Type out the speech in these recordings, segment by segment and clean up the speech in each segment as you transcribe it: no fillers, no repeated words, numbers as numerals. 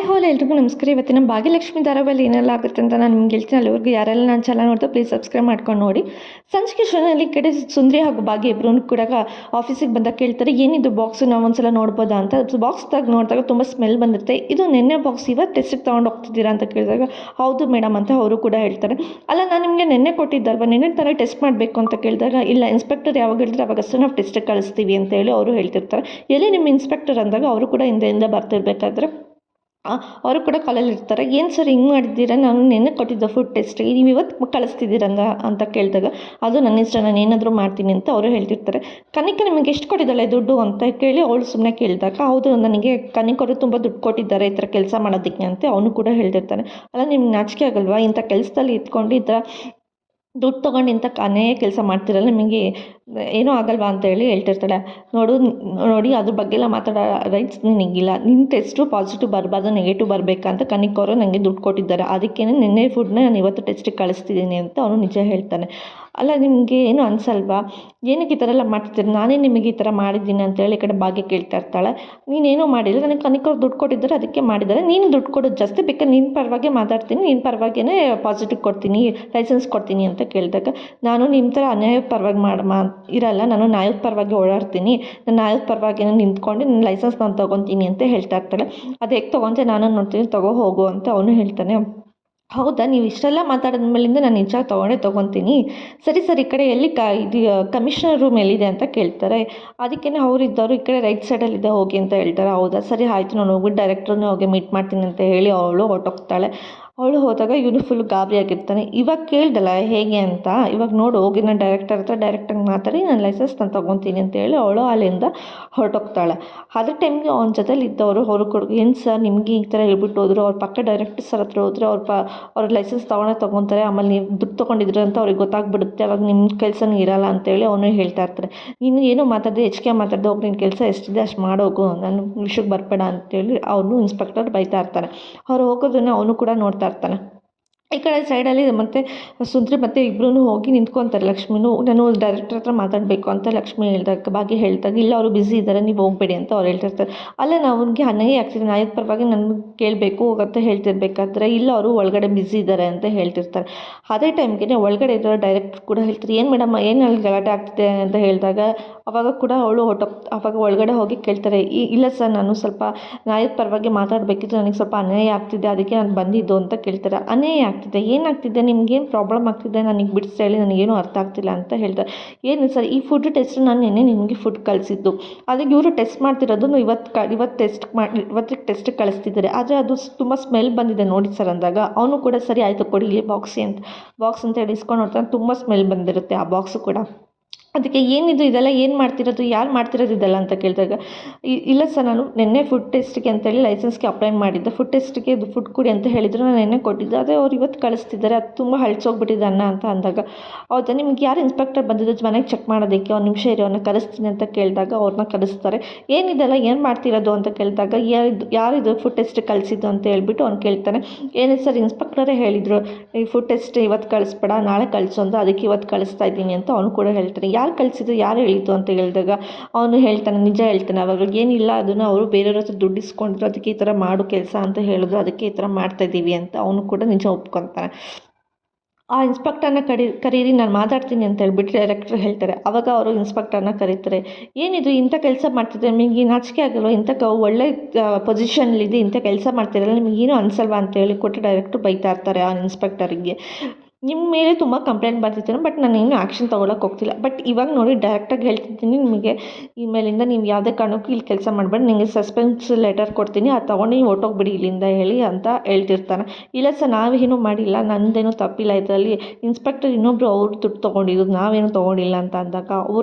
ಹಾಲ್ ಎಲ್ರಿಗೂ ನಮಸ್ಕಾರ. ಇವತ್ತಿನ ಭಾಗ್ಯಲಕ್ಷ್ಮಿ ಧಾರಾವಾಹಿಯಲ್ಲಿ ಏನೆಲ್ಲ ಆಗುತ್ತೆ ಅಂತ ನಾನು ನಿಮ್ಗೆ ಹೇಳ್ತೀನಿ. ಅಲ್ಲಿವರೆಗೂ ಯಾರೆಲ್ಲ ನಾನು ಚಾನಲ್ ನೋಡ್ತಾ ಪ್ಲೀಸ್ ಸಬ್ಸ್ಕ್ರೈಬ್ ಮಾಡ್ಕೊಂಡು ನೋಡಿ. ಸಂಚಿಕೆ ಶೋನಲ್ಲಿ ಕಡೆ ಸುಂದ್ರಿ ಹಾಗೂ ಭಾಗ್ಯ ಇಬ್ಬರೂ ಕೂಡ ಆಫೀಸಿಗೆ ಬಂದಾಗ ಕೇಳ್ತಾರೆ, ಏನಿದು ಬಾಕ್ಸು ನಾವು ಒಂದ್ಸಲ ನೋಡ್ಬೋದಾ ಅಂತ. ಬಾಕ್ಸ್ ನೋಡಿದಾಗ ತುಂಬ ಸ್ಮೆಲ್ ಬಂದಿರುತ್ತೆ. ಇದು ನೆನ್ನೆ ಬಾಕ್ಸ್ ಇವತ್ತು ಟೆಸ್ಟಿಗೆ ತೊಗೊಂಡು ಹೋಗ್ತಿದ್ದೀರಾ ಅಂತ ಕೇಳಿದಾಗ ಹೌದು ಮೇಡಮ್ ಅಂತ ಅವರು ಕೂಡ ಹೇಳ್ತಾರೆ. ಅಲ್ಲ, ನಾನು ನಿಮಗೆ ನೆನ್ನೆ ಕೊಟ್ಟಿದ್ದಲ್ವ, ನೆನ್ನೆ ಥರ ಟೆಸ್ಟ್ ಮಾಡಬೇಕು ಅಂತ ಕೇಳಿದಾಗ ಇಲ್ಲ, ಇನ್ಸ್ಪೆಕ್ಟರ್ ಯಾವಾಗ ಹೇಳಿದ್ರೆ ಅವಾಗಷ್ಟೇ ನಾವು ಟೆಸ್ಟಿಗೆ ಕಳಿಸ್ತೀವಿ ಅಂತ ಹೇಳಿ ಅವರು ಹೇಳ್ತಿರ್ತಾರೆ. ಎಲ್ಲಿ ನಿಮ್ಮ ಇನ್ಸ್ಪೆಕ್ಟರ್ ಅಂದಾಗ ಅವರು ಕೂಡ ಹಿಂದೆಯಿಂದ ಬರ್ತಿರ್ಬೇಕಾದ್ರೆ ಅವರು ಕೂಡ ಕಾಲಲ್ಲಿ ಇರ್ತಾರೆ. ಏನು ಸರ್ ಹಿಂಗೆ ಮಾಡಿದ್ದೀರಾ, ನಾನು ನೆನ್ನೆ ಕೊಟ್ಟಿದ್ದ ಫುಡ್ ಟೆಸ್ಟಿಗೆ ನೀವು ಇವತ್ತು ಕಳಿಸ್ತಿದ್ದೀರಂಗ ಅಂತ ಕೇಳಿದಾಗ ಅದು ನನ್ನ ಇಷ್ಟ, ನಾನು ಏನಾದರೂ ಮಾಡ್ತೀನಿ ಅಂತ ಅವರು ಹೇಳ್ತಿರ್ತಾರೆ. ಕನಿಕ ನಿಮಗೆ ಎಷ್ಟು ಕೊಟ್ಟಿದ್ದಾಳೆ ದುಡ್ಡು ಅಂತ ಕೇಳಿ ಅವಳು ಸುಮ್ಮನೆ ಕೇಳಿದಾಗ ಹೌದು, ನನಗೆ ಕನಿಕವರು ತುಂಬ ದುಡ್ಡು ಕೊಟ್ಟಿದ್ದಾರೆ ಈ ಥರ ಕೆಲಸ ಮಾಡೋದಕ್ಕೆ ಅಂತ ಅವನು ಕೂಡ ಹೇಳ್ತಿರ್ತಾನೆ. ಅಲ್ಲ, ನಿಮ್ಗೆ ನಾಚಿಕೆ ಆಗಲ್ವಾ ಇಂಥ ಕೆಲಸದಲ್ಲಿ ಇದ್ಕೊಂಡು ಈ ಥರ ದುಡ್ಡು ತೊಗೊಂಡು ಇಂಥ ಅನ್ಯಾಯ ಕೆಲಸ ಮಾಡ್ತಿರಲ್ಲ, ನಿಮಗೆ ಏನೂ ಆಗಲ್ವಾ ಅಂತ ಹೇಳಿ ಹೇಳ್ತಿರ್ತಾಳೆ. ನೋಡಿ ಅದ್ರ ಬಗ್ಗೆ ಎಲ್ಲ ಮಾತಾಡೋ ರೈಟ್ಸ್ ನಿನಗಿಲ್ಲ. ನಿನ್ನ ಟೆಸ್ಟು ಪಾಸಿಟಿವ್ ಬರಬಾರ್ದು, ನೆಗೆಟಿವ್ ಬರಬೇಕಂತ ಕನಿಕವರು ನನಗೆ ದುಡ್ಡು ಕೊಟ್ಟಿದ್ದಾರೆ, ಅದಕ್ಕೇ ನಿನ್ನೆ ಫುಡ್ನ ನಾನು ಇವತ್ತು ಟೆಸ್ಟಿಗೆ ಕಳಿಸ್ತಿದ್ದೀನಿ ಅಂತ ಅವನು ನಿಜ ಹೇಳ್ತಾನೆ. ಅಲ್ಲ, ನಿಮಗೆ ಏನು ಅನಿಸಲ್ವಾ, ಏನಕ್ಕೆ ಈ ಥರ ಎಲ್ಲ ಮಾಡ್ತಿದ್ದೀರಿ, ನಾನೇ ನಿಮಗೆ ಈ ಥರ ಮಾಡಿದ್ದೀನಿ ಅಂತೇಳಿ ಈ ಕಡೆ ಭಾಗ್ಯ ಕೇಳ್ತಾ ಇರ್ತಾಳೆ. ನೀನೇನೂ ಮಾಡಿಲ್ಲ, ನನಗೆ ಕನಿಕವ್ರು ದುಡ್ಡು ಕೊಟ್ಟಿದ್ದಾರೆ ಅದಕ್ಕೆ ಮಾಡಿದ್ದಾರೆ, ನೀನು ದುಡ್ಡು ಕೊಡೋದು ಜಾಸ್ತಿ, ಬೇಕಾದ್ರೆ ನಿನ್ನ ಪರವಾಗಿ ಮಾತಾಡ್ತೀನಿ, ನಿನ್ನ ಪರವಾಗಿಯೇ ಪಾಸಿಟಿವ್ ಕೊಡ್ತೀನಿ, ಲೈಸೆನ್ಸ್ ಕೊಡ್ತೀನಿ ಅಂತ ಕೇಳಿದಾಗ ನಾನು ನಿಮ್ಮ ಥರ ಅನ್ಯಾಯ ಪರವಾಗಿ ಇರಲ್ಲ, ನಾನು ನ್ಯಾಯದ ಪರವಾಗಿ ಓಡಾಡ್ತೀನಿ, ನಾನು ನ್ಯಾಯದ ಪರವಾಗಿ ನಿಂತ್ಕೊಂಡು ನನ್ನ ಲೈಸೆನ್ಸ್ ನಾನು ತೊಗೊತೀನಿ ಅಂತ ಹೇಳ್ತಾ ಇರ್ತಾಳೆ. ಅದು ಹೇಗೆ ತೊಗೊತೆ ನಾನು ನೋಡ್ತೀನಿ, ತಗೋ ಹೋಗು ಅಂತ ಅವನು ಹೇಳ್ತಾನೆ. ಹೌದಾ, ನೀವು ಇಷ್ಟೆಲ್ಲ ಮಾತಾಡಿದ ಮೇಲಿಂದ ನಾನು ನಿಜ ತೊಗೊತೀನಿ. ಸರಿ ಈ ಕಡೆ ಎಲ್ಲಿ ಇದು ಕಮಿಷನರ್ ರೂಮ್ ಎಲ್ಲಿದೆ ಅಂತ ಕೇಳ್ತಾರೆ. ಅದಕ್ಕೇ ಅವರಿದ್ದವರು ಈ ಕಡೆ ರೈಟ್ ಸೈಡಲ್ಲಿದೆ ಹೋಗಿ ಅಂತ ಹೇಳ್ತಾರೆ. ಹೌದಾ, ಸರಿ ಆಯಿತು, ನಾನು ಹೋಗ್ಬಿಟ್ಟು ಡೈರೆಕ್ಟ್ರನ್ನ ಹೋಗಿ ಮೀಟ್ ಮಾಡ್ತೀನಿ ಅಂತ ಹೇಳಿ ಅವಳು ಹೊರಟೋಗ್ತಾಳೆ. ಅವಳು ಹೋದಾಗ ಇವನು ಫುಲ್ ಗಾಬರಿ ಆಗಿರ್ತಾನೆ. ಇವಾಗ ಕೇಳ್ದಲ್ಲ ಹೇಗೆ ಅಂತ, ಇವಾಗ ನೋಡು ಹೋಗಿ ನಾನು ಡೈರೆಕ್ಟರ್ ಹತ್ರ ಡೈರೆಕ್ಟಾಗಿ ಮಾತಾಡಿ ನಾನು ಲೈಸೆನ್ಸ್ ನಾನು ತೊಗೊತೀನಿ ಅಂತ ಹೇಳಿ ಅವಳು ಅಲ್ಲಿಂದ ಹೊರಟೋಗ್ತಾಳೆ. ಅದ್ರ ಟೈಮ್ಗೆ ಅವನ ಜೊತೆಲಿ ಇದ್ದವರು ಅವರು ಏನು ಸರ್ ನಿಮಗೆ ಈ ಥರ ಹೇಳ್ಬಿಟ್ಟು ಹೋದ್ರು, ಅವ್ರ ಪಕ್ಕ ಡೈರೆಕ್ಟರ್ ಸರ್ ಹತ್ರ ಹೋದ್ರೆ ಅವ್ರ ಲೈಸೆನ್ಸ್ ತೊಗೊತಾರೆ, ಆಮೇಲೆ ನೀವು ದುಡ್ಡು ತೊಗೊಂಡಿದ್ರು ಅಂತ ಅವ್ರಿಗೆ ಗೊತ್ತಾಗ್ಬಿಡುತ್ತೆ, ಅವಾಗ ನಿಮ್ಮ ಕೆಲಸನೂ ಇರಲ್ಲ ಅಂತೇಳಿ ಅವನು ಹೇಳ್ತಾ ಇರ್ತಾರೆ. ನೀನು ಏನೋ ಮಾತಾಡಿದೆ ಹೆಚ್ಚಿಗೆ ಮಾತಾಡಿದೆ, ಹೋಗಿ ನಿನ್ನ ಕೆಲಸ ಎಷ್ಟಿದೆ ಅಷ್ಟು ಮಾಡೋಗು, ನಾನು ವಿಷಯಕ್ಕೆ ಬರಬೇಡ ಅಂತೇಳಿ ಅವನು ಇನ್ಸ್ಪೆಕ್ಟರ್ ಬೈತಾ ಇರ್ತಾನೆ. ಅವ್ರು ಹೋಗೋದನ್ನು ಅವನು ಕೂಡ ನೋಡ್ತಾ ಇರ್ತಾನೆ. ಈ ಕಡೆ ಸೈಡಲ್ಲಿ ಮತ್ತು ಸುಂದ್ರಿ ಮತ್ತು ಇಬ್ಬರೂ ಹೋಗಿ ನಿಂತ್ಕೊತಾರೆ. ಲಕ್ಷ್ಮಿನೂ ನಾನು ಡೈರೆಕ್ಟರ್ ಹತ್ರ ಮಾತಾಡಬೇಕು ಅಂತ ಲಕ್ಷ್ಮಿ ಹೇಳಿದಾಗ ಭಾಗ್ಯ ಹೇಳಿದಾಗ ಇಲ್ಲ ಅವರು ಬ್ಯುಸಿ ಇದ್ದಾರೆ, ನೀವು ಹೋಗಬೇಡಿ ಅಂತ ಅವ್ರು ಹೇಳ್ತಿರ್ತಾರೆ. ಅಲ್ಲ, ನಾವು ಅವ್ನಿಗೆ ಅನ್ಯಾಯ ಆಗ್ತಿದೆ, ನ್ಯಾಯದ ಪರವಾಗಿ ನನಗೆ ಕೇಳಬೇಕು ಅಂತ ಹೇಳ್ತಿರ್ಬೇಕಾದ್ರೆ ಇಲ್ಲ ಅವರು ಒಳಗಡೆ ಬ್ಯುಸಿ ಇದ್ದಾರೆ ಅಂತ ಹೇಳ್ತಿರ್ತಾರೆ. ಅದೇ ಟೈಮ್ಗೆ ಒಳಗಡೆ ಇರೋ ಡೈರೆಕ್ಟರ್ ಕೂಡ ಹೇಳ್ತಾರೆ, ಏನು ಮೇಡಮ್ ಏನು ಅಲ್ಲಿ ಗಲಾಟೆ ಆಗ್ತಿದೆ ಅಂತ ಹೇಳಿದಾಗ ಅವಾಗ ಕೂಡ ಅವಳು ಅವಾಗ ಒಳಗಡೆ ಹೋಗಿ ಕೇಳ್ತಾರೆ. ಇಲ್ಲ ಸರ್, ನಾನು ಸ್ವಲ್ಪ ನ್ಯಾಯದ ಪರವಾಗಿ ಮಾತಾಡಬೇಕಿತ್ತು, ನನಗೆ ಸ್ವಲ್ಪ ಅನ್ಯಾಯ ಆಗ್ತಿದೆ ಅದಕ್ಕೆ ನಾನು ಬಂದಿದ್ದು ಅಂತ ಕೇಳ್ತಾರೆ. ಅನ್ಯಾಯ ಆಗ್ತಿದೆ, ಏನಾಗ್ತಿದೆ, ನಿಮ್ಗೇನು ಪ್ರಾಬ್ಲಮ್ ಆಗ್ತಿದೆ ನನಗೆ ಬಿಡಿಸಿ ಹೇಳಿ, ನನಗೇನು ಅರ್ಥ ಆಗ್ತಿಲ್ಲ ಅಂತ ಹೇಳ್ತಾರೆ. ಏನು ಸರ್, ಈ ಫುಡ್ ಟೆಸ್ಟ್ ನಾನು ನಿನ್ನೆ ನಿಮಗೆ ಫುಡ್ ಕಳಿಸಿದ್ದು, ಅದಕ್ಕೆ ಇವರು ಟೆಸ್ಟ್ ಮಾಡ್ತಿರೋದು ಇವತ್ತಿಗೆ ಟೆಸ್ಟಿಗೆ ಕಳಿಸ್ತಿದ್ದಾರೆ, ಆದರೆ ಅದು ತುಂಬ ಸ್ಮೆಲ್ ಬಂದಿದೆ ನೋಡಿ ಸರ್ ಅಂದಾಗ ಅವನು ಕೂಡ ಸರಿ ಆಯಿತು ಕೊಡಿ ಇಲ್ಲಿ ಬಾಕ್ಸ್ ಅಂತ ಹೇಳಿ ಇಸ್ಕೊಂಡು ನೋಡ್ತಾನೆ. ತುಂಬ ಸ್ಮೆಲ್ ಬಂದಿರುತ್ತೆ ಆ ಬಾಕ್ಸು ಕೂಡ. ಅದಕ್ಕೆ ಏನಿದು ಇದೆಲ್ಲ ಏನು ಮಾಡ್ತಿರೋದು, ಯಾರು ಮಾಡ್ತಿರೋದು ಇದೆಲ್ಲ ಅಂತ ಕೇಳಿದಾಗ ಇಲ್ಲ ಸರ್, ನಾನು ನಿನ್ನೆ ಫುಡ್ ಟೆಸ್ಟಿಗೆ ಅಂತೇಳಿ ಲೈಸೆನ್ಸ್ಗೆ ಅಪ್ಲೈ ಮಾಡಿದ್ದೆ, ಫುಡ್ ಟೆಸ್ಟಿಗೆ ಇದು ಫುಡ್ ಕೊಡಿ ಅಂತ ಹೇಳಿದ್ರು, ನಾನು ನಿನ್ನೆ ಕೊಟ್ಟಿದ್ದೆ, ಅದೇ ಅವ್ರು ಇವತ್ತು ಕಳಿಸ್ತಿದ್ದಾರೆ, ಅದು ತುಂಬ ಹಳ್ಸೋಗ್ಬಿಟ್ಟಿದೆ ಅನ್ನ ಅಂತ ಅಂದಾಗ ಹೌದಾ, ನಿಮ್ಗೆ ಯಾರು ಇನ್ಸ್ಪೆಕ್ಟರ್ ಬಂದಿದ್ದು ಮನೆಗೆ ಚೆಕ್ ಮಾಡೋದಕ್ಕೆ, ಒಂದು ನಿಮಿಷ ಇರಿ ಅವ್ರನ್ನ ಕರೆಸ್ತೀನಿ ಅಂತ ಕೇಳಿದಾಗ ಅವ್ರನ್ನ ಕರೆಸ್ತಾರೆ. ಏನಿದೆಲ್ಲ ಏನು ಮಾಡ್ತಿರೋದು ಅಂತ ಕೇಳಿದಾಗ ಯಾರಿದು ಫುಡ್ ಟೆಸ್ಟಿಗೆ ಕಳಿಸಿದ್ದು ಅಂತ ಹೇಳ್ಬಿಟ್ಟು ಅವ್ನು ಕೇಳ್ತಾನೆ. ಏನಿದೆ ಸರ್, ಇನ್ಸ್ಪೆಕ್ಟರೇ ಹೇಳಿದರು ಈ ಫುಡ್ ಟೆಸ್ಟ್ ಇವತ್ತು ಕಳಿಸ್ಬೇಡ ನಾಳೆ ಕಳಿಸು ಅಂತ, ಅದಕ್ಕೆ ಇವತ್ತು ಕಳಿಸ್ತಾ ಇದ್ದೀನಿ ಅಂತ ಅವನು ಕೂಡ ಹೇಳ್ತಾನೆ. ಯಾರು ಕಳಿಸಿದ್ರು, ಯಾರು ಹೇಳಿದ್ದು ಅಂತ ಹೇಳಿದಾಗ ಅವನು ಹೇಳ್ತಾನೆ, ನಿಜ ಹೇಳ್ತಾನೆ. ಅವಾಗ ಏನಿಲ್ಲ, ಅದನ್ನು ಅವರು ಬೇರೆಯವ್ರ ಹತ್ರ ದುಡ್ಡು ಇಸ್ಕೊಂಡ್ರು, ಅದಕ್ಕೆ ಈ ಥರ ಮಾಡು ಕೆಲಸ ಅಂತ ಹೇಳಿದ್ರು, ಅದಕ್ಕೆ ಈ ಥರ ಮಾಡ್ತಾಯಿದ್ದೀವಿ ಅಂತ ಅವನು ಕೂಡ ನಿಜ ಒಪ್ಕೊತಾನೆ. ಆ ಇನ್ಸ್ಪೆಕ್ಟರ್ನ ಕರೀರಿ, ನಾನು ಮಾತಾಡ್ತೀನಿ ಅಂತ ಹೇಳ್ಬಿಟ್ಟು ಡೈರೆಕ್ಟ್ರ್ ಹೇಳ್ತಾರೆ. ಆವಾಗ ಅವರು ಇನ್ಸ್ಪೆಕ್ಟರ್ನ ಕರೀತಾರೆ. ಏನಿದು ಇಂಥ ಕೆಲಸ ಮಾಡ್ತಿದ್ರೆ ನಿಮಗೆ ನಾಚಿಕೆ ಆಗಲ್ವ, ಇಂಥ ಒಳ್ಳೆ ಪೊಸಿಷನ್ಲಿದೆ ಇಂಥ ಕೆಲಸ ಮಾಡ್ತಿರಲ್ಲ, ನಿಮಗೇನು ಅನಿಸಲ್ವಾ ಅಂತ ಹೇಳಿ ಕೊಟ್ಟು ಡೈರೆಕ್ಟ್ರು ಬೈತಾ ಇರ್ತಾರೆ ಆ ಇನ್ಸ್ಪೆಕ್ಟರಿಗೆ. ನಿಮ್ಮ ಮೇಲೆ ತುಂಬ ಕಂಪ್ಲೇಂಟ್ ಬರ್ತಿತ್ತು, ಬಟ್ ನಾನು ಏನು ಆ್ಯಕ್ಷನ್ ತೊಗೊಳಕ್ಕೆ ಹೋಗ್ತಿಲ್ಲ, ಬಟ್ ಇವಾಗ ನೋಡಿ ಡೈರೆಕ್ಟಾಗಿ ಹೇಳ್ತಿದ್ದೀನಿ ನಿಮಗೆ, ಇನ್ಮೇಲಿಂದ ನೀವು ಯಾವುದೇ ಕಾರಣಕ್ಕೂ ಇಲ್ಲಿ ಕೆಲಸ ಮಾಡಬೇಡಿ, ನಿಮಗೆ ಸಸ್ಪೆನ್ಸ್ ಲೆಟರ್ ಕೊಡ್ತೀನಿ, ಅದು ತೊಗೊಂಡು ನೀವು ಹೊರ್ಟೋಗ್ಬಿಡಿ ಇಲ್ಲಿಂದ ಹೇಳಿ ಅಂತ ಹೇಳ್ತಿರ್ತಾನೆ. ಇಲ್ಲ ಸರ್, ನಾವೇನೂ ಮಾಡಿಲ್ಲ, ನನ್ನದೇನೂ ತಪ್ಪಿಲ್ಲ ಇದರಲ್ಲಿ, ಇನ್ಸ್ಪೆಕ್ಟರ್ ಇನ್ನೊಬ್ಬರು ಅವ್ರು ದುಡ್ಡು ತೊಗೊಂಡಿದ್ದು, ನಾವೇನು ತೊಗೊಂಡಿಲ್ಲ ಅಂತ ಅಂದಾಗ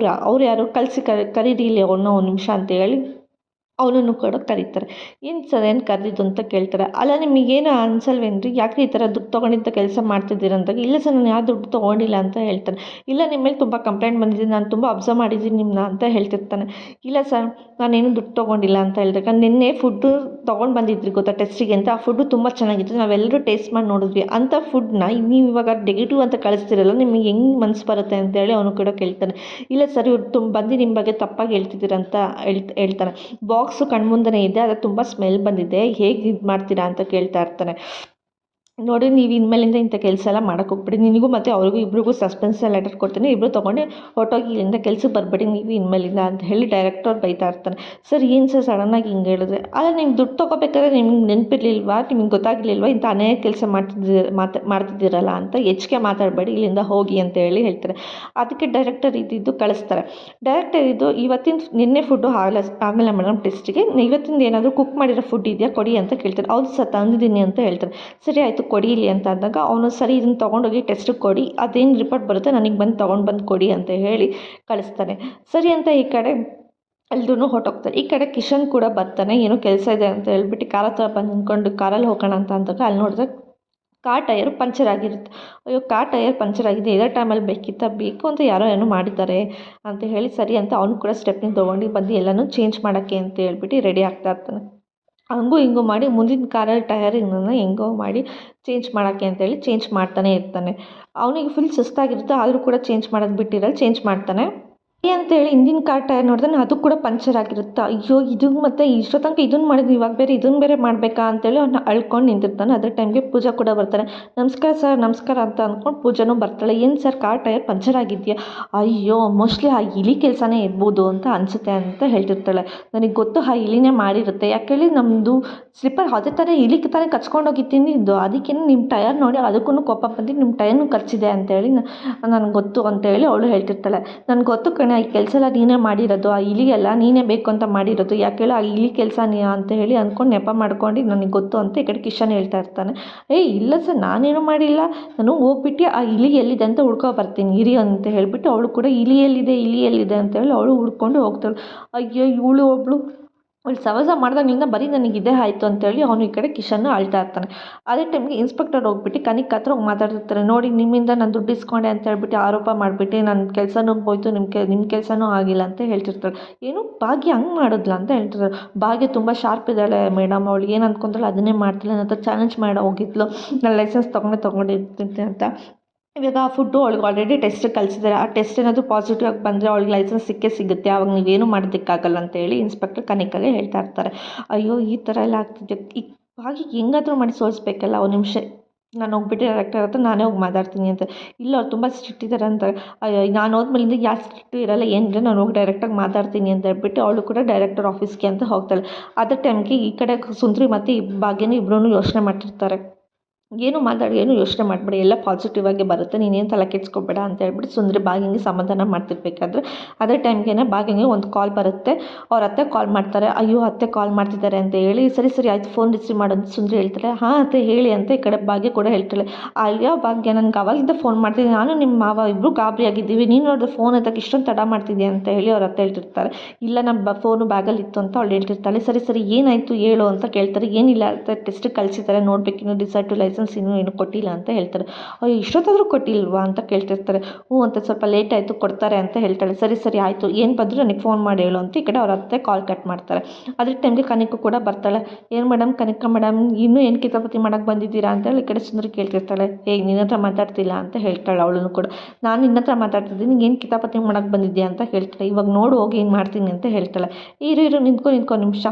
ಅವ್ರು ಯಾರು ಕರೀರಿ ಇಲ್ಲಿ ಅವ್ರನ್ನ ಒಂದು ನಿಮಿಷ ಅಂತ ಹೇಳಿ ಅವನನ್ನು ಕೂಡ ಕರೀತಾರೆ. ಏನು ಸರ್ ಏನು ಕರೆದಿದ್ದು ಅಂತ ಕೇಳ್ತಾರೆ. ಅಲ್ಲ, ನಿಮಗೇನು ಅನ್ಸಲ್ವೇನ್ರಿ, ಯಾಕೆ ಈ ಥರ ದುಡ್ಡು ತೊಗೊಂಡಿದ್ದ ಕೆಲಸ ಮಾಡ್ತಿದ್ದೀರ ಅಂದಾಗ ಇಲ್ಲ ಸರ್, ನಾನು ಯಾವ ದುಡ್ಡು ತೊಗೊಂಡಿಲ್ಲ ಅಂತ ಹೇಳ್ತಾನೆ. ಇಲ್ಲ, ನಿಮ್ಮ ಮೇಲೆ ತುಂಬ ಕಂಪ್ಲೇಂಟ್ ಬಂದಿದ್ದೀನಿ, ನಾನು ತುಂಬ ಅಬ್ಸರ್ವ್ ಮಾಡಿದ್ದೀನಿ ನಿಮ್ಮನ್ನ ಅಂತ ಹೇಳ್ತಿರ್ತಾನೆ. ಇಲ್ಲ ಸರ್, ನಾನೇನು ದುಡ್ಡು ತೊಗೊಂಡಿಲ್ಲ ಅಂತ ಹೇಳಿದಾಗ ನಿನ್ನೆ ಫುಡ್ಡು ತೊಗೊಂಡು ಬಂದಿದ್ರಿ ಗೊತ್ತಾ ಟೆಸ್ಟಿಗೆ ಅಂತ, ಆ ಫುಡ್ಡು ತುಂಬ ಚೆನ್ನಾಗಿತ್ತು, ನಾವೆಲ್ಲರೂ ಟೇಸ್ಟ್ ಮಾಡಿ ನೋಡಿದ್ವಿ, ಅಂಥ ಫುಡ್ನ ನೀವು ಇವಾಗ ನೆಗೆಟಿವ್ ಅಂತ ಕಳಿಸ್ತಿರಲ್ಲ, ನಿಮಗೆ ಹೆಂಗೆ ಮನಸ್ಸು ಬರುತ್ತೆ ಅಂತೇಳಿ ಅವನು ಕೂಡ ಕೇಳ್ತಾನೆ. ಇಲ್ಲ ಸರ್, ಇವ್ರು ಬಂದು ನಿಮ್ಮ ಬಗ್ಗೆ ತಪ್ಪಾಗಿ ಹೇಳ್ತಿದ್ದೀರಂತ ಹೇಳ್ತಾನೆ. ಬಾಕ್ಸು ಕಣ್ಮುಂದೆನೇ ಇದೆ, ಅದು ತುಂಬ ಸ್ಮೆಲ್ ಬಂದಿದೆ, ಹೇಗೆ ಇದು ಮಾಡ್ತೀರಾ ಅಂತ ಕೇಳ್ತಾ ಇರ್ತಾನೆ. ನೋಡಿ ನೀವು ಇನ್ಮೇಲಿಂದ ಇಂಥ ಕೆಲಸ ಎಲ್ಲ ಮಾಡೋಕ್ಕೆ ಹೋಗ್ಬೇಡಿ, ನಿನಗೂ ಮತ್ತು ಅವ್ರಿಗೂ ಇಬ್ರಿಗೂ ಸಸ್ಪೆನ್ಸ್ ಲೆಟರ್ ಕೊಡ್ತೀನಿ, ಇಬ್ಬರು ತೊಗೊಂಡು ಹೊರಟೋಗಿ ಇಲ್ಲಿಂದ ಕೆಲ್ಸಕ್ಕೆ ಬರಬೇಡಿ ನೀವು ಇನ್ಮೇಲಿಂದ ಅಂತ ಹೇಳಿ ಡೈರೆಕ್ಟರ್ ಬೈತಾ ಇರ್ತಾನೆ. ಸರ್ ಏನು ಸರ್ ಸಡನ್ನಾಗಿ ಹಿಂಗೆ ಹೇಳಿದ್ರೆ, ಅಲ್ಲ ನಿಮ್ಗೆ ದುಡ್ಡು ತೊಗೋಬೇಕಾದ್ರೆ ನಿಮ್ಗೆ ನೆನಪಿರ್ಲಿಲ್ವಾ, ನಿಮ್ಗೆ ಗೊತ್ತಾಗಲಿಲ್ವಾ ಇಂಥ ಅನೇಕ ಕೆಲಸ ಮಾಡ್ತಿದ್ದೀರಲ್ಲ ಅಂತ, ಹೆಚ್ಚಿಗೆ ಮಾತಾಡಬೇಡಿ ಇಲ್ಲಿಂದ ಹೋಗಿ ಅಂತ ಹೇಳಿ ಹೇಳ್ತಾರೆ. ಅದಕ್ಕೆ ಡೈರೆಕ್ಟರ್ ಇದ್ದಿದ್ದು ಕಳಿಸ್ತಾರೆ. ಡೈರೆಕ್ಟರ್ ಇದು ನಿನ್ನೆ ಫುಡ್ಡು ಆಗಲ್ಲ ಮೇಡಮ್ ಟೆಸ್ಟಿಗೆ, ಇವತ್ತಿಂದ ಏನಾದರೂ ಕುಕ್ ಮಾಡಿರೋ ಫುಡ್ ಇದೆಯಾ ಕೊಡಿ ಅಂತ ಕೇಳ್ತಾರೆ. ಹೌದು ಸರ್ ತಂದಿದ್ದೀನಿ ಅಂತ ಹೇಳ್ತಾರೆ. ಸರಿ ಆಯಿತು ಕೊಡಿ ಇಲ್ಲಿ ಅಂತ ಅಂದಾಗ ಅವನು ಸರಿ ಇದನ್ನು ತೊಗೊಂಡೋಗಿ ಟೆಸ್ಟಿಗೆ ಕೊಡಿ, ಅದೇನು ರಿಪೋರ್ಟ್ ಬರುತ್ತೆ ನನಗೆ ಬಂದು ಕೊಡಿ ಅಂತ ಹೇಳಿ ಕಳಿಸ್ತಾನೆ. ಸರಿ ಅಂತ ಈ ಕಡೆ ಎಲ್ರೂ ಹೊರಟೋಗ್ತಾರೆ. ಈ ಕಡೆ ಕಿಶನ್ ಕೂಡ ಬರ್ತಾನೆ, ಏನೋ ಕೆಲಸ ಇದೆ ಅಂತ ಹೇಳ್ಬಿಟ್ಟು ಕಾರ ಹತ್ರ ಬಂದು ನಿಂತ್ಕೊಂಡು ಕಾರಲ್ಲಿ ಹೋಗೋಣ ಅಂತ ಅಂದಾಗ ಅಲ್ಲಿ ನೋಡಿದ್ರೆ ಕಾರ್ ಟೈರ್ ಪಂಚರ್ ಆಗಿರುತ್ತೆ. ಅಯ್ಯೋ ಕಾರ್ ಟೈರ್ ಪಂಚರ್ ಆಗಿದೆ, ಇದೇ ಟೈಮಲ್ಲಿ ಬೇಕು ಅಂತ ಯಾರೋ ಏನೋ ಮಾಡಿದ್ದಾರೆ ಅಂತ ಹೇಳಿ ಸರಿ ಅಂತ ಅವನು ಕೂಡ ಸ್ಟೆಪ್ನಿಂಗ್ ತೊಗೊಂಡು ಬಂದು ಎಲ್ಲನೂ ಚೇಂಜ್ ಮಾಡೋಕ್ಕೆ ಅಂತ ಹೇಳ್ಬಿಟ್ಟು ರೆಡಿ ಆಗ್ತಾ ಇರ್ತಾನೆ. ಹಂಗೂ ಹಿಂಗೂ ಮಾಡಿ ಮುಂದಿನ ಕಾರಲ್ಲಿ ಟಯರಿಂಗನ್ನು ಹೆಂಗೋ ಮಾಡಿ ಚೇಂಜ್ ಮಾಡೋಕ್ಕೆ ಅಂತೇಳಿ ಚೇಂಜ್ ಮಾಡ್ತಾನೆ ಇರ್ತಾನೆ. ಅವನಿಗೆ ಫುಲ್ ಸುಸ್ತಾಗಿರುತ್ತೆ, ಆದರೂ ಕೂಡ ಚೇಂಜ್ ಮಾಡೋದು ಬಿಟ್ಟಿರಲ್ಲ, ಚೇಂಜ್ ಮಾಡ್ತಾನೆ. ಅಂತೇಳಿ ಹಿಂದಿನ ಕಾರ್ ಟೈರ್ ನೋಡಿದ್ರೆ ಅದು ಕೂಡ ಪಂಚರ್ ಆಗಿರುತ್ತೆ. ಅಯ್ಯೋ ಇದು ಮತ್ತು ಇಷ್ಟೋ ತನಕ ಇದನ್ನು ಮಾಡಿದ್ವಿ, ಇವಾಗ ಇದನ್ನು ಬೇರೆ ಮಾಡಬೇಕಾ ಅಂತೇಳಿ ಅವ್ನ ಅಳ್ಕೊಂಡು ನಿಂತಿರ್ತಾನೆ. ಅದ್ರ ಟೈಮ್ಗೆ ಪೂಜಾ ಕೂಡ ಬರ್ತಾನೆ. ನಮಸ್ಕಾರ ಸರ್ ನಮಸ್ಕಾರ ಅಂತ ಅಂದ್ಕೊಂಡು ಪೂಜಾನೂ ಬರ್ತಾಳೆ. ಏನು ಸರ್ ಕಾರ್ ಟೈರ್ ಪಂಚರ್ ಆಗಿದೆಯಾ? ಅಯ್ಯೋ ಮೋಸ್ಟ್ಲಿ ಆ ಇಲಿ ಕೆಲಸನೇ ಇರ್ಬೋದು ಅಂತ ಅನಿಸುತ್ತೆ ಅಂತ ಹೇಳ್ತಿರ್ತಾಳೆ. ನನಗೆ ಗೊತ್ತು ಆ ಇಲಿನೇ ಮಾಡಿರುತ್ತೆ, ಯಾಕೇಳಿ ನಮ್ಮದು ಸ್ಲಿಪ್ಪರ್ ಅದೇ ಥರ ಇಲಿಗೆ ತಾನೇ ಕಚ್ಕೊಂಡು ಹೋಗಿದ್ದೀನಿ ಇದು, ಅದಕ್ಕೇ ನಿಮ್ಮ ಟಯರ್ ನೋಡಿ ಅದಕ್ಕೂ ಕೋಪ ಬಂದು ನಿಮ್ಮ ಟಯರ್ನೂ ಖರ್ಚಿದೆ ಅಂತೇಳಿ ನನಗೆ ಗೊತ್ತು ಅಂತೇಳಿ ಅವಳು ಹೇಳ್ತಿರ್ತಾಳೆ. ನನಗೆ ಗೊತ್ತು ಕಣೆ ಈ ಕೆಲಸ ಎಲ್ಲ ನೀನೇ ಮಾಡಿರೋದು, ಆ ಇಲಿಗೆಲ್ಲ ನೀನೇ ಬೇಕು ಅಂತ ಮಾಡಿರೋದು, ಯಾಕೇಳಿ ಆ ಇಲಿ ಕೆಲಸ ಅಂತ ಹೇಳಿ ಅಂದ್ಕೊಂಡು ನೆಪ ಮಾಡ್ಕೊಂಡು ನನಗೆ ಗೊತ್ತು ಅಂತ ಈ ಕಡೆ ಕಿಶನ್ ಹೇಳ್ತಾ ಇರ್ತಾನೆ. ಇಲ್ಲ ಸರ್ ನಾನೇನು ಮಾಡಿಲ್ಲ, ನಾನು ಹೋಗ್ಬಿಟ್ಟು ಆ ಇಲಿ ಎಲ್ಲಿದೆ ಅಂತ ಹುಡ್ಕೊ ಬರ್ತೀನಿ ಇರಿ ಅಂತ ಹೇಳ್ಬಿಟ್ಟು ಅವಳು ಕೂಡ ಇಲಿ ಎಲ್ಲಿದೆ ಅಂತೇಳಿ ಅವಳು ಹುಡ್ಕೊಂಡು ಹೋಗ್ತಾಳೆ. ಅಯ್ಯೋ ಇವಳು ಒಬ್ಬಳು ಸವಾಸ ಮಾಡಿದಾಗಲಿಂದ ಬರೀ ನನಗೆ ಇದೇ ಆಯಿತು ಅಂತೇಳಿ ಅವನು ಈ ಕಡೆ ಕಿಶನ್ನು ಅಳ್ತಾ ಇರ್ತಾನೆ. ಅದೇ ಟೈಮ್ಗೆ ಇನ್ಸ್ಪೆಕ್ಟರ್ ಹೋಗ್ಬಿಟ್ಟು ಕನಿಕ್ ಹತ್ರ ಹೋಗಿ ಮಾತಾಡ್ತಿರ್ತಾರೆ. ನೋಡಿ ನಿಮ್ಮಿಂದ ನಾನು ದುಡ್ಡು ಇಸ್ಕೊಂಡೆ ಅಂತ ಹೇಳ್ಬಿಟ್ಟು ಆರೋಪ ಮಾಡಿಬಿಟ್ಟು ನನ್ನ ಕೆಲಸನೂ ಹೋಯ್ತು, ನಿಮ್ಮ ಕೆಲಸನೂ ಆಗಿಲ್ಲ ಅಂತ ಹೇಳ್ತಿರ್ತಾಳೆ. ಏನು ಭಾಗ್ಯ ಹಂಗೆ ಮಾಡಿದ್ಲ ಅಂತ ಹೇಳ್ತಿರ್ತಾರೆ. ಭಾಗ್ಯ ತುಂಬ ಶಾರ್ಪ್ ಇದ್ದಾಳೆ ಮೇಡಮ್, ಅವಳು ಏನು ಅಂದ್ಕೊಂತಾಳೆ ಅದನ್ನೇ ಮಾಡ್ತಿಲ್ಲ, ನನ್ನ ಹತ್ರ ಚಾಲೆಂಜ್ ಮಾಡಿ ಹೋಗಿದ್ಲು ನಾನು ಲೈಸೆನ್ಸ್ ತೊಗೊಂಡಿರ್ತೀನಿ ಅಂತ. ಇವಾಗ ಆ ಫುಡ್ಡು ಅವಳಿಗೆ ಆಲ್ರೆಡಿ ಟೆಸ್ಟಿಗೆ ಕಳಿಸಿದ್ದಾರೆ, ಆ ಟೆಸ್ಟ್ ಏನಾದರೂ ಪಾಸಿಟಿವ್ ಆಗಿ ಬಂದರೆ ಅವಳಿಗೆ ಲೈಸೆನ್ಸ್ ಸಿಗುತ್ತೆ, ಆವಾಗ ನೀವೇನು ಮಾಡೋದಕ್ಕಾಗಲ್ಲ ಅಂತೇಳಿ ಇನ್ಸ್ಪೆಕ್ಟರ್ ಕನಿಕಾಗೆ ಹೇಳ್ತಾ ಇರ್ತಾರೆ. ಅಯ್ಯೋ ಈ ಥರ ಎಲ್ಲ ಆಗ್ತಿದೆ, ಈಗ ಹಾಗೆ ಹೆಂಗಾದರೂ ಮಾಡಿ ಸೋಲಿಸ್ಬೇಕಲ್ಲ. ಒಂದು ನಿಮಿಷ ನಾನು ಹೋಗ್ಬಿಟ್ಟು ಡೈರೆಕ್ಟರ್ ಹತ್ರ ನಾನೇ ಹೋಗಿ ಮಾತಾಡ್ತೀನಿ ಅಂತ. ಇಲ್ಲ ಅವ್ರು ತುಂಬ ಸ್ಟ್ರಿಕ್ಟ್ ಇದ್ದಾರೆ ಅಂತ. ಅಯ್ಯೋ ನಾನು ಹೋದ್ಮೇಲಿಂದ ಯಾರು ಸ್ಟ್ರಿಕ್ಟು ಇರಲ್ಲ ಏನಿಲ್ಲ, ನಾನು ಹೋಗಿ ಡೈರೆಕ್ಟಾಗಿ ಮಾತಾಡ್ತೀನಿ ಅಂತ ಹೇಳ್ಬಿಟ್ಟು ಅವಳು ಕೂಡ ಡೈರೆಕ್ಟರ್ ಆಫೀಸ್ಗೆ ಅಂತ ಹೋಗ್ತಾಳೆ. ಅದೇ ಟೈಮ್ಗೆ ಈ ಕಡೆ ಸುಂದ್ರಿ ಮತ್ತು ಭಾಗ್ಯನೂ ಇಬ್ಬರೂ ಯೋಚನೆ ಮಾಡ್ತಿರ್ತಾರೆ. ಏನು ಯೋಚನೆ ಮಾಡಬೇಡಿ, ಎಲ್ಲ ಪಾಸಿಟಿವ್ ಆಗಿ ಬರುತ್ತೆ, ನೀನೇನು ತಲೆ ಕೆಡ್ಸ್ಕೊಬೇಡ ಅಂತ ಹೇಳ್ಬಿಟ್ಟು ಸುಂದರಿ ಭಾಗ್ಯಂಗೆ ಸಮಾಧಾನ ಮಾಡ್ತಿರ್ಬೇಕಾದ್ರೆ ಅದೇ ಟೈಮ್ಗೆ ಭಾಗ್ಯಂಗೆ ಒಂದು ಕಾಲ್ ಬರುತ್ತೆ. ಅವ್ರ ಅತ್ತೆ ಕಾಲ್ ಮಾಡ್ತಾರೆ. ಅಯ್ಯೋ ಅತ್ತೆ ಕಾಲ್ ಮಾಡ್ತಿದ್ದಾರೆ ಅಂತ ಹೇಳಿ ಸರಿ ಆಯ್ತು ಫೋನ್ ರಿಸೀವ್ ಮಾಡೋದು ಸುಂದರಿ ಹೇಳ್ತಾಳೆ. ಹಾಂ ಅತ್ತೆ ಹೇಳಿ ಅಂತ ಈ ಕಡೆ ಭಾಗ್ಯ ಕೂಡ ಹೇಳ್ತಾಳೆ. ಅಯ್ಯೋ ಭಾಗ್ಯ ನನಗೆ ಅವಾಗಿಂದ ಫೋನ್ ಮಾಡ್ತಿದ್ದೀನಿ, ನಾನು ನಿಮ್ಮ ಮಾವ ಇಬ್ಬರು ಗಾಬರಿ ಆಗಿದ್ದೀವಿ, ನೀನು ನೋಡಿದ್ರೆ ಫೋನ್ ಎತ್ತಕ್ಕೆ ಇಷ್ಟೊಂದು ತಡ ಮಾಡ್ತಿದ್ಯಾ ಅಂತ ಹೇಳಿ ಅವ್ರ ಅತ್ತೆ ಹೇಳ್ತಿರ್ತಾರೆ. ಇಲ್ಲ ನಮ್ಮ ಫೋನು ಬ್ಯಾಗಲ್ಲಿ ಇತ್ತು ಅಂತ ಅವಳು ಹೇಳ್ತಿರ್ತಾಳೆ. ಸರಿ ಏನಾಯಿತು ಹೇಳು ಅಂತ ಕೇಳ್ತಾರೆ. ಏನಿಲ್ಲ ಅಂತ ಟೆಸ್ಟಿಗೆ ಕಳಿಸಿದ್ದಾರೆ, ನೋಡ್ಬೇಕು ಇನ್ನು ರಿಸಲ್ಟು ಲೈಸೆನ್ಸ್ ಇನ್ನೂ ಏನು ಕೊಟ್ಟಿಲ್ಲ ಅಂತ ಹೇಳ್ತಾರೆ. ಅಯ್ಯೋ ಇಷ್ಟೊತ್ತಾದರೂ ಕೊಟ್ಟಿಲ್ವಾ ಅಂತ ಕೇಳ್ತಿರ್ತಾರೆ. ಹ್ಞೂ ಅಂತ ಸ್ವಲ್ಪ ಲೇಟ್ ಆಯಿತು ಕೊಡ್ತಾರೆ ಅಂತ ಹೇಳ್ತಾಳೆ. ಸರಿ ಆಯಿತು ಏನು ಬಂದರೂ ನನಗೆ ಫೋನ್ ಮಾಡಿ ಹೇಳು ಅಂತ ಈ ಕಡೆ ಅವ್ರ ಅತ್ತೆ ಕಾಲ್ ಕಟ್ ಮಾಡ್ತಾರೆ. ಅದ್ರ ಟೈಮ್ಗೆ ಕನಿಕಾ ಕೂಡ ಬರ್ತಾಳೆ. ಏನು ಮೇಡಮ್ ಕನಿಕಾ ಮೇಡಮ್ ಇನ್ನೂ ಏನು ಕಿತಾಪತಿ ಮಾಡೋಕ್ಕೆ ಬಂದಿದ್ದೀರಾ ಅಂತೇಳಿ ಈ ಕಡೆ ಸುಂದರಿ ಕೇಳ್ತಿರ್ತಾಳೆ. ನಿನ್ನ ಹತ್ರ ಮಾತಾಡ್ತಿಲ್ಲ ಅಂತ ಹೇಳ್ತಾಳೆ ಅವಳನ್ನು ಕೂಡ. ನಾನು ನಿನ್ನ ಹತ್ರ ಮಾತಾಡ್ತಿದ್ದೀನಿ, ಏನು ಕಿತಾಪತಿ ಮಾಡೋಕ್ಕೆ ಬಂದಿದ್ಯಾ ಅಂತ ಹೇಳ್ತಾಳೆ. ಇವಾಗ ನೋಡು ಹೋಗಿ ಏನು ಮಾಡ್ತೀನಿ ಅಂತ ಹೇಳ್ತಾಳೆ. ಇರು ನಿಂತ್ಕೊ ನಿಮಿಷ,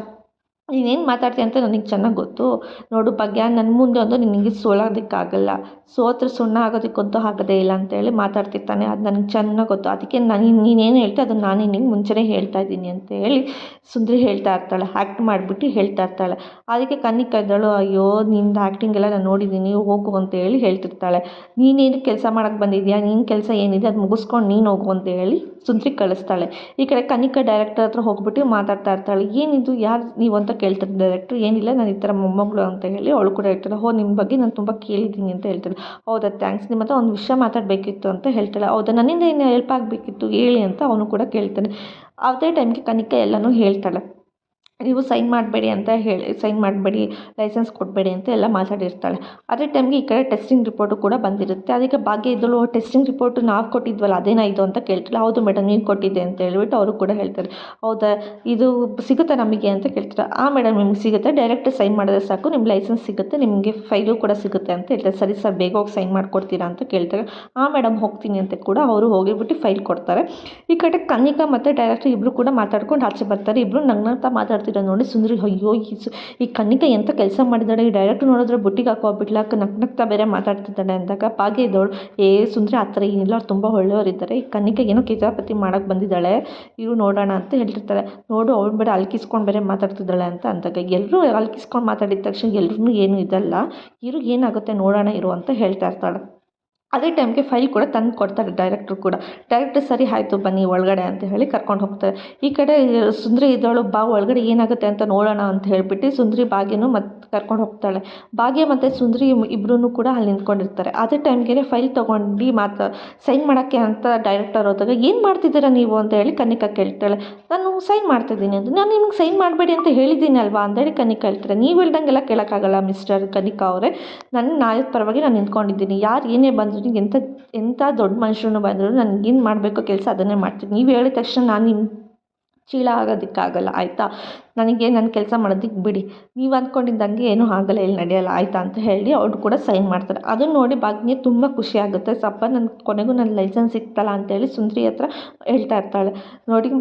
ನೀನೇನು ಮಾತಾಡ್ತೀಯ ಅಂತ ನನಗೆ ಚೆನ್ನಾಗಿ ಗೊತ್ತು. ನೋಡು ಭಾಗ್ಯ ನನ್ನ ಮುಂದೆ ಒಂದು ನಿನಗೆ ಸೋಲೋದಕ್ಕಾಗಲ್ಲ, ಸೋತ್ರೆ ಸುಣ್ಣ ಆಗೋದಕ್ಕಂತೂ ಆಗೋದೇ ಇಲ್ಲ ಅಂತೇಳಿ ಮಾತಾಡ್ತಿರ್ತಾನೆ. ಅದು ನನಗೆ ಚೆನ್ನಾಗಿ ಗೊತ್ತು, ಅದಕ್ಕೆ ನೀನೇನು ಹೇಳ್ತೀಯ ಅದನ್ನು ನಾನು ನಿನಗೆ ಮುಂಚೆನೇ ಹೇಳ್ತಾ ಇದ್ದೀನಿ ಅಂತ ಹೇಳಿ ಸುಂದರಿ ಹೇಳ್ತಾ ಇರ್ತಾಳೆ. ಆ್ಯಕ್ಟ್ ಮಾಡಿಬಿಟ್ಟು ಹೇಳ್ತಾ ಇರ್ತಾಳೆ. ಅದಕ್ಕೆ ಕನಿಕಾ ಇದ್ದಳು. ಅಯ್ಯೋ ನಿಂದು ಆ್ಯಕ್ಟಿಂಗ್ ಎಲ್ಲ ನಾನು ನೋಡಿದ್ದೀನಿ ಹೋಗು ಅಂತ ಹೇಳಿ ಹೇಳ್ತಿರ್ತಾಳೆ. ನೀನೇನು ಕೆಲಸ ಮಾಡೋಕ್ಕೆ ಬಂದಿದ್ಯಾ, ನಿನ್ನ ಕೆಲಸ ಏನಿದೆ ಅದು ಮುಗಿಸ್ಕೊಂಡು ನೀನು ಹೋಗು ಅಂತ ಹೇಳಿ ಸುಂದರಿ ಕಳಿಸ್ತಾಳೆ. ಈ ಕಡೆ ಕನಿಕಾ ಡೈರೆಕ್ಟರ್ ಹತ್ರ ಹೋಗ್ಬಿಟ್ಟು ಮಾತಾಡ್ತಾ ಇರ್ತಾಳೆ. ಏನಿದು ಯಾರು ನೀವು ಅಂತ ಕೇಳ್ತಾರೆ ಡೈರೆಕ್ಟ್ರು. ಏನಿಲ್ಲ ನಾನು ಈ ಥರ ಮೊಮ್ಮಗಳು ಅಂತ ಹೇಳಿ ಅವಳು ಕೂಡ ಹೇಳ್ತಾಳೆ. ನಿಮ್ಮ ಬಗ್ಗೆ ನಾನು ತುಂಬ ಕೇಳಿದ್ದೀನಿ ಅಂತ ಹೇಳ್ತಾಳೆ. ಹೌದಾ ಥ್ಯಾಂಕ್ಸ್, ನಿಮ್ಮ ಹತ್ರ ಒಂದು ವಿಷಯ ಮಾತಾಡಬೇಕಿತ್ತು ಅಂತ ಹೇಳ್ತಾಳೆ. ಹೌದಾ ನನ್ನಿಂದ ಏನು ಹೆಲ್ಪ್ ಆಗಬೇಕಿತ್ತು ಹೇಳಿ ಅಂತ ಅವನು ಕೂಡ ಕೇಳ್ತಾನೆ. ಅದೇ ಟೈಮ್ಗೆ ಕನಿಕಾ ಎಲ್ಲನೂ ಹೇಳ್ತಾಳೆ. ನೀವು ಸೈನ್ ಮಾಡಬೇಡಿ ಲೈಸೆನ್ಸ್ ಕೊಡಬೇಡಿ ಅಂತ ಎಲ್ಲ ಮಾತಾಡಿರ್ತಾಳೆ. ಅದೇ ಟೈಮ್ಗೆ ಈ ಕಡೆ ಟೆಸ್ಟಿಂಗ್ ರಿಪೋರ್ಟು ಕೂಡ ಬಂದಿರುತ್ತೆ. ಅದಕ್ಕೆ ಭಾಗ್ಯ ಇದ್ದಳು. ಟೆಸ್ಟಿಂಗ್ ರಿಪೋರ್ಟು ನಾವು ಕೊಟ್ಟಿದ್ವಲ್ಲ ಅದೇನಾಯಿತು ಅಂತ ಕೇಳ್ತಾಳೆ. ಹೌದು ಮೇಡಮ್ ನೀವು ಕೊಟ್ಟಿದ್ದೆ ಅಂತ ಹೇಳ್ಬಿಟ್ಟು ಅವರು ಕೂಡ ಹೇಳ್ತಾರೆ. ಹೌದಾ ಇದು ಸಿಗುತ್ತೆ ನಮಗೆ ಅಂತ ಕೇಳ್ತಾರೆ. ಮೇಡಮ್ ನಿಮ್ಗೆ ಸಿಗುತ್ತೆ, ಡೈರೆಕ್ಟ್ ಸೈನ್ ಮಾಡಿದ್ರೆ ಸಾಕು ನಿಮ್ಮ ಲೈಸೆನ್ಸ್ ಸಿಗುತ್ತೆ, ನಿಮಗೆ ಫೈಲು ಕೂಡ ಸಿಗುತ್ತೆ ಅಂತ ಹೇಳ್ತಾರೆ. ಸರಿ ಸರ್ ಬೇಗ ಹೋಗಿ ಸೈನ್ ಮಾಡಿಕೊಡ್ತೀರಾ ಅಂತ ಕೇಳ್ತಾರೆ. ಮೇಡಮ್ ಹೋಗ್ತೀನಿ ಅಂತ ಕೂಡ ಅವರು ಹೋಗಿಬಿಟ್ಟು ಫೈಲ್ ಕೊಡ್ತಾರೆ. ಈ ಕಡೆ ಕನಿಕಾ ಮತ್ತು ಡೈರೆಕ್ಟರ್ ಇಬ್ಬರು ಕೂಡ ಮಾತಾಡ್ಕೊಂಡು ಆಚೆ ಬರ್ತಾರೆ. ಇಬ್ಬರು ನಗ್ನಗ್ತಾ ಮಾತಾಡ್ತಾರೆ. ಮಾತಾಡ್ತಿರೋ ನೋಡಿ ಸುಂದ್ರಿ ಅಯ್ಯೋ ಈ ಕನ್ನಿಕಾ ಎಂಥ ಕೆಲಸ ಮಾಡಿದ್ದಾಳೆ, ಈ ಡೈರೆಕ್ಟ್ರ್ ನೋಡಿದ್ರೆ ಬುಟ್ಟಿಗೆ ಹಾಕೋಬಿಟ್ಲ, ನಗ್ನಗ್ತಾ ಬೇರೆ ಮಾತಾಡ್ತಿದ್ದಾಳೆ ಅಂದಾಗ ಭಾಗ್ಯ ಇದ್ದವಳು ಸುಂದ್ರಿ ಆ ಥರ ಏನಿಲ್ಲ, ಅವ್ರು ತುಂಬ ಒಳ್ಳೆಯವರಿದ್ದಾರೆ, ಈ ಕನ್ನಿಕಾ ಏನೋ ಕಿತಾಪತಿ ಮಾಡೋಕ್ಕೆ ಬಂದಿದ್ದಾಳೆ, ಇರು ನೋಡೋಣ ಅಂತ ಹೇಳ್ತಿರ್ತಾರೆ. ನೋಡು ಅವಳು ಬೇರೆ ಅಲ್ಕಿಸ್ಕೊಂಡು ಬೇರೆ ಮಾತಾಡ್ತಿದ್ದಾಳೆ ಅಂದಾಗ ಎಲ್ಲರೂ ಅಲ್ಕಿಸ್ಕೊಂಡು ಮಾತಾಡಿದ ತಕ್ಷಣ ಎಲ್ರೂ ಏನೂ ಇದಲ್ಲ, ಇರು ಏನಾಗುತ್ತೆ ನೋಡೋಣ ಇರು ಅಂತ ಹೇಳ್ತಾ ಇರ್ತಾಳೆ. ಅದೇ ಟೈಮ್ಗೆ ಫೈಲ್ ಕೂಡ ತಂದು ಕೊಡ್ತಾರೆ ಡೈರೆಕ್ಟ್ರು ಕೂಡ. ಡೈರೆಕ್ಟ್ರ್ ಸರಿ ಆಯಿತು ಬನ್ನಿ ಒಳಗಡೆ ಅಂತ ಹೇಳಿ ಕರ್ಕೊಂಡು ಹೋಗ್ತಾರೆ. ಈ ಕಡೆ ಸುಂದ್ರಿ ಇದ್ದವಳು ಬಾ ಒಳಗಡೆ ಏನಾಗುತ್ತೆ ಅಂತ ನೋಡೋಣ ಅಂತ ಹೇಳಿಬಿಟ್ಟು ಸುಂದ್ರಿ ಭಾಗ್ಯನೂ ಮತ್ತೆ ಕರ್ಕೊಂಡು ಹೋಗ್ತಾಳೆ. ಭಾಗ್ಯ ಮತ್ತು ಸುಂದ್ರಿ ಇಬ್ಬರೂ ಕೂಡ ಅಲ್ಲಿ ನಿಂತ್ಕೊಂಡಿರ್ತಾರೆ. ಅದೇ ಟೈಮ್ಗೆ ಫೈಲ್ ತೊಗೊಂಡು ಸೈನ್ ಮಾಡೋಕ್ಕೆ ಅಂತ ಡೈರೆಕ್ಟರ್ ಹೋದಾಗ ಏನು ಮಾಡ್ತಿದ್ದೀರಾ ನೀವು ಅಂತ ಹೇಳಿ ಕನ್ನಿಕಾ ಕೇಳ್ತಾಳೆ. ನಾನು ಸೈನ್ ಮಾಡ್ತಿದ್ದೀನಿ ಅಂತ. ನಾನು ನಿಮ್ಗೆ ಸೈನ್ ಮಾಡಬೇಡಿ ಅಂತ ಹೇಳಿದ್ದೀನಿ ಅಲ್ವಾ ಅಂತೇಳಿ ಕನ್ನಿಕಾ ಹೇಳ್ತಾರೆ. ನೀವು ಹೇಳ್ದಂಗೆಲ್ಲ ಕೇಳೋಕ್ಕಾಗಲ್ಲ ಮಿಸ್ಟರ್ ಕನ್ನಿಕಾ ಅವರೇ, ನನ್ನ ನ್ಯಾಯದ ಪರವಾಗಿ ನಾನು ನಿಂತ್ಕೊಂಡಿದ್ದೀನಿ, ಯಾರು ಏನೇ ಬಂದರೂ ಎಂಥ ದೊಡ್ಡ ಮನುಷ್ಯರು ಬಂದರೂ ನನಗೇನು ಮಾಡಬೇಕೋ ಕೆಲಸ ಅದನ್ನೇ ಮಾಡ್ತೀನಿ. ನೀವು ಹೇಳಿದ ತಕ್ಷಣ ನಾನು ನಿಮ್ಮ ಚೀಲ ಆಗೋದಕ್ಕಾಗಲ್ಲ ಆಯಿತಾ, ನನಗೆ ನನ್ನ ಕೆಲಸ ಮಾಡೋದಕ್ಕೆ ಬಿಡಿ, ನೀವು ಅಂದ್ಕೊಂಡಿದ್ದಂಗೆ ಏನೂ ಆಗಲ್ಲ, ಇಲ್ಲಿ ನಡೆಯಲ್ಲ ಆಯಿತಾ ಅಂತ ಹೇಳಿ ಅವ್ರು ಕೂಡ ಸೈನ್ ಮಾಡ್ತಾರೆ. ಅದನ್ನು ನೋಡಿ ಭಾಗ್ಯಗೆ ತುಂಬ ಖುಷಿ ಆಗುತ್ತೆ. ನನ್ನ ಕೊನೆಗೂ ನನ್ನ ಲೈಸೆನ್ಸ್ ಸಿಕ್ತಲ್ಲ ಅಂತೇಳಿ ಸುಂದ್ರಿ ಹತ್ರ ಹೇಳ್ತಾ ಇರ್ತಾಳೆ. ನೋಡಿ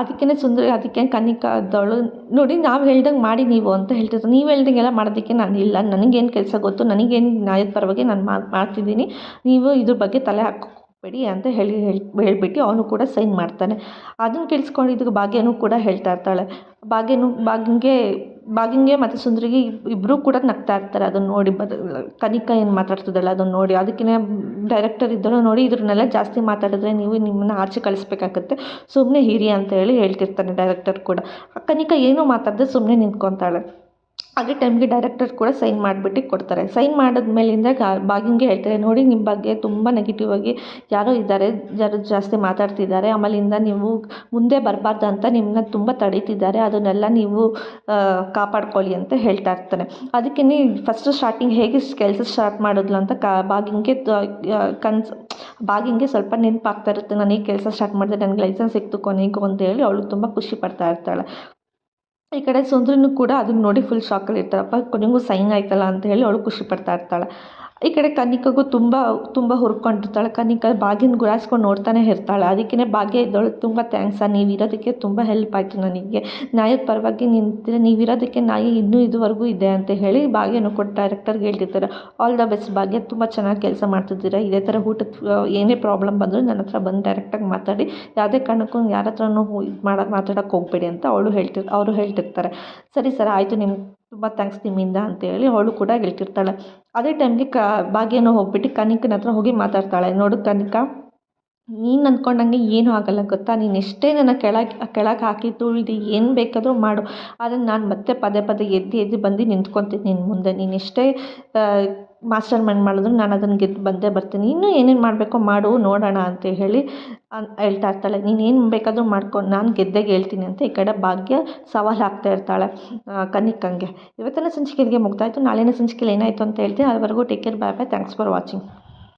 ಅದಕ್ಕೆ ಕನ್ನಿಕಾ ಇದ್ದವಳು ನೋಡಿ ನಾವು ಹೇಳ್ದಂಗೆ ಮಾಡಿ ನೀವು ಅಂತ ಹೇಳ್ತಿರ್ತಾರೆ. ನೀವು ಹೇಳ್ದಂಗೆಲ್ಲ ಮಾಡೋದಕ್ಕೆ ನಾನಿಲ್ಲ, ನನಗೇನು ಕೆಲಸ ಗೊತ್ತು, ನನಗೇನು ನ್ಯಾಯದ ಪರವಾಗಿ ನಾನು ಮಾಡ್ತಿದ್ದೀನಿ, ನೀವು ಇದ್ರ ಬಗ್ಗೆ ತಲೆ ಹಾಕೋಬೇಡಿ ಅಂತ ಹೇಳ್ಬಿಟ್ಟು ಅವನು ಕೂಡ ಸೈನ್ ಮಾಡ್ತಾನೆ. ಅದನ್ನು ಕೇಳಿಸ್ಕೊಂಡಿದ್ದಕ್ಕೆ ಭಾಗ್ಯನೂ ಕೂಡ ಹೇಳ್ತಾ ಇರ್ತಾಳೆ. ಭಾಗ್ಯಂಗೆ ಮತ್ತು ಸುಂದ್ರಿಗೆ ಇಬ್ಬರೂ ಕೂಡ ನಗ್ತಾ ಇರ್ತಾರೆ ಅದನ್ನು ನೋಡಿ. ಕನ್ನಿಕಾ ಏನು ಮಾತಾಡ್ತಿದ್ದಾಳೆ ಅದನ್ನು ನೋಡಿ. ಅದಕ್ಕೆ ಡೈರೆಕ್ಟರ್ ಇದ್ದಳು ನೋಡಿ ಇದ್ರನ್ನೆಲ್ಲ ಜಾಸ್ತಿ ಮಾತಾಡಿದ್ರೆ ನೀವು ನಿಮ್ಮನ್ನು ಆಚೆ ಕಳಿಸ್ಬೇಕಾಗತ್ತೆ, ಸುಮ್ಮನೆ ಹಿರಿ ಅಂತ ಹೇಳಿ ಹೇಳ್ತಿರ್ತಾನೆ ಡೈರೆಕ್ಟರ್ ಕೂಡ. ಕನ್ನಿಕಾ ಏನೂ ಮಾತಾಡದೆ ಸುಮ್ಮನೆ ನಿಂತ್ಕೊತಾಳೆ. ಅದೇ ಟೈಮ್ಗೆ ಡೈರೆಕ್ಟರ್ ಕೂಡ ಸೈನ್ ಮಾಡಿಬಿಟ್ಟು ಕೊಡ್ತಾರೆ. ಸೈನ್ ಮಾಡಿದ್ಮೇಲಿಂದ ಭಾಗ್ಯಂಗೆ ಹೇಳ್ತಾರೆ, ನೋಡಿ ನಿಮ್ಮ ಬಗ್ಗೆ ತುಂಬ ನೆಗೆಟಿವ್ ಆಗಿ ಯಾರೋ ಇದ್ದಾರೆ, ಯಾರು ಜಾಸ್ತಿ ಮಾತಾಡ್ತಿದ್ದಾರೆ, ಆಮೇಲಿಂದ ನೀವು ಮುಂದೆ ಬರಬಾರ್ದು ಅಂತ ನಿಮ್ಮನ್ನ ತುಂಬ ತಡೀತಿದ್ದಾರೆ, ಅದನ್ನೆಲ್ಲ ನೀವು ಕಾಪಾಡ್ಕೊಳ್ಳಿ ಅಂತ ಹೇಳ್ತಾ ಇರ್ತಾನೆ. ಅದಕ್ಕೇ ಫಸ್ಟು ಸ್ಟಾರ್ಟಿಂಗ್ ಹೇಗೆ ಕೆಲಸ ಸ್ಟಾರ್ಟ್ ಮಾಡಿದ್ಲು ಅಂತ ಭಾಗ್ಯಂಗೆ ಸ್ವಲ್ಪ ನೆನಪಾಗ್ತಾ ಇರುತ್ತೆ. ನಾನು ಈ ಕೆಲಸ ಸ್ಟಾರ್ಟ್ ಮಾಡಿದೆ, ನನಗೆ ಲೈಸೆನ್ಸ್ ಸಿಕ್ತು ಕೊನೆಗೂ ಅಂತ ಹೇಳಿ ಅವಳು ತುಂಬ ಖುಷಿ ಪಡ್ತಾ ಇರ್ತಾಳೆ. ಈ ಕಡೆ ಸುಂದ್ರಿನೂ ಕೂಡ ಅದನ್ನ ನೋಡಿ ಫುಲ್ ಶಾಕಲ್ಲಿ ಇರ್ತಾಳಪ್ಪ, ಕೊನೆಗೂ ಸೈನ್ ಆಯ್ತಲ್ಲ ಅಂತ ಹೇಳಿ ಅವಳು ಖುಷಿ ಪಡ್ತಾ ಇರ್ತಾಳೆ. ಈ ಕಡೆ ಕನ್ನಿಕಾಗೂ ತುಂಬ ಹುರ್ಕೊಂಡಿರ್ತಾಳೆ. ಕನ್ನಿಕಾ ಭಾಗ್ಯನ ಗುರಾಯಿಸ್ಕೊಂಡು ನೋಡ್ತಾನೆ ಇರ್ತಾಳೆ. ಅದಕ್ಕೇ ಭಾಗ್ಯ ಇದ್ದವಳು ತುಂಬ ಥ್ಯಾಂಕ್ಸ್, ನೀವು ಇರೋದಕ್ಕೆ ತುಂಬ ಹೆಲ್ಪ್ ಆಯಿತು ನನಗೆ, ನ್ಯಾಯದ ಪರವಾಗಿ ನಿಂತಿದ್ರೆ ನೀವಿರೋದಕ್ಕೆ ನ್ಯಾಯ ಇನ್ನೂ ಇದುವರೆಗೂ ಇದೆ ಅಂತ ಹೇಳಿ ಭಾಗ್ಯನೂ ಕೂಡ ಡೈರೆಕ್ಟರ್ಗೆ ಹೇಳ್ತಿರ್ತಾರೆ. ಆಲ್ ದ ಬೆಸ್ಟ್ ಭಾಗ್ಯ, ತುಂಬ ಚೆನ್ನಾಗಿ ಕೆಲಸ ಮಾಡ್ತಿದ್ದೀರಾ, ಇದೇ ಥರ ಊಟದ ಏನೇ ಪ್ರಾಬ್ಲಮ್ ಬಂದರೂ ನನ್ನ ಹತ್ರ ಬಂದು ಡೈರೆಕ್ಟಾಗಿ ಮಾತಾಡಿ, ಯಾವುದೇ ಕಾರಣಕ್ಕೂ ಯಾರ ಹತ್ರನೂ ಮಾತಾಡೋಕ್ಕೆ ಹೋಗಬೇಡಿ ಅಂತ ಅವರು ಹೇಳ್ತಿರ್ತಾರೆ. ಸರಿ ಸರ್ ಆಯಿತು, ನಿಮ್ಗೆ ತುಂಬ ಥ್ಯಾಂಕ್ಸ್ ನಿಮ್ಮಿಂದ ಅಂತೇಳಿ ಅವಳು ಕೂಡ ಹೇಳ್ತಿರ್ತಾಳೆ. ಅದೇ ಟೈಮ್ಗೆ ಭಾಗ್ಯನೂ ಹೋಗ್ಬಿಟ್ಟು ಕನ್ನಿಕನ ಹತ್ರ ಹೋಗಿ ಮಾತಾಡ್ತಾಳೆ. ನೋಡು ಕನ್ನಿಕಾ, ನೀನು ಅಂದ್ಕೊಂಡಂಗೆ ಏನೂ ಆಗಲ್ಲ ಗೊತ್ತಾ, ನೀನು ಎಷ್ಟೇ ನನ್ನ ಕೆಳಗೆ ಹಾಕಿ ತುಳಿದು ಏನು ಬೇಕಾದರೂ ಮಾಡು, ಆದರೆ ನಾನು ಮತ್ತೆ ಪದೇ ಎದ್ದು ಬಂದು ನಿಂತ್ಕೊತೀನಿ ನಿನ್ನ ಮುಂದೆ. ನೀನು ಎಷ್ಟೇ ಮಾಸ್ಟರ್ ಮೈಂಡ್ ಮಾಡಿದ್ರು ನಾನು ಅದನ್ನು ಗೆದ್ದು ಬಂದೇ ಬರ್ತೀನಿ, ಇನ್ನೂ ಏನೇನು ಮಾಡಬೇಕೋ ಮಾಡು ನೋಡೋಣ ಅಂತ ಹೇಳಿ ಹೇಳ್ತಾ ಇರ್ತಾಳೆ. ನೀನು ಏನು ಬೇಕಾದರೂ ಮಾಡ್ಕೊಂಡು ನಾನು ಗೆದ್ದಾಗ ಹೇಳ್ತೀನಿ ಅಂತ ಈ ಕಡೆ ಭಾಗ್ಯ ಸವಾಲು ಹಾಕ್ತಾ ಇರ್ತಾಳೆ ಕನ್ನಿಕಂಗೆ. ಇವತ್ತಿನ ಸಂಚಿಕೆಗೆ ಮುಗ್ದಾಯಿತು. ನಾಳಿನ ಸಂಚಿಕೆಯಲ್ಲಿ ಏನಾಯಿತು ಅಂತ ಹೇಳ್ತೀನಿ. ಅಲ್ಲಿವರೆಗೂ take care, bye bye, thanks for watching.